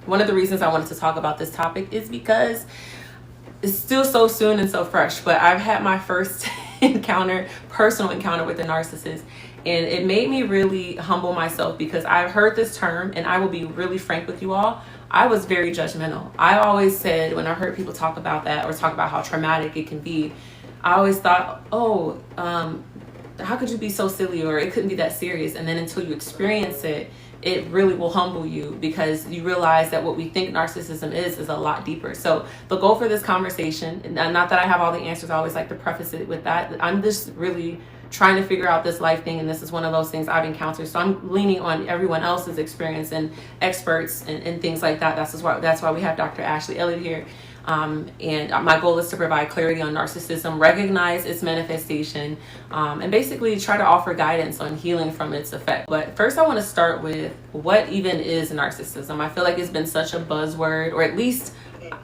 one of the reasons I wanted to talk about this topic is because it's still so soon and so fresh, but I've had my first personal encounter with a narcissist. And it made me really humble myself because I've heard this term, and I will be really frank with you all. I was very judgmental. I always said, when I heard people talk about that or talk about how traumatic it can be, I always thought, how could you be so silly, or it couldn't be that serious. And then until you experience it, it really will humble you, because you realize that what we think narcissism is a lot deeper. So the goal for this conversation, and not that I have all the answers, I always like to preface it with that, I'm just really trying to figure out this life thing, and this is one of those things I've encountered. So I'm leaning on everyone else's experience and experts and things like that. That's why we have Dr. Ashley Elliott here. And my goal is to provide clarity on narcissism, recognize its manifestation, and basically try to offer guidance on healing from its effect. But first, I want to start with what even is narcissism. I feel like it's been such a buzzword, or at least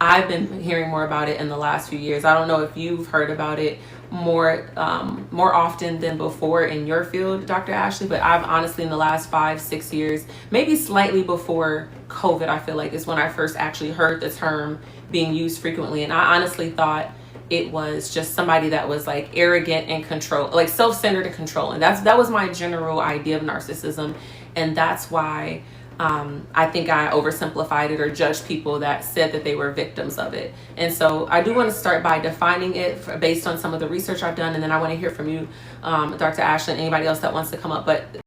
I've been hearing more about it in the last few years. I don't know if you've heard about it more often than before in your field, Dr. Ashley, but I've honestly, in the last 5-6 years, maybe slightly before COVID, I feel like is when I first actually heard the term being used frequently. And I honestly thought it was just somebody that was like arrogant and like self-centered and controlling. That was my general idea of narcissism. And that's why I think I oversimplified it or judged people that said that they were victims of it. And so I do want to start by defining it based on some of the research I've done, and then I want to hear from you, Dr. Ashley, and anybody else that wants to come up. But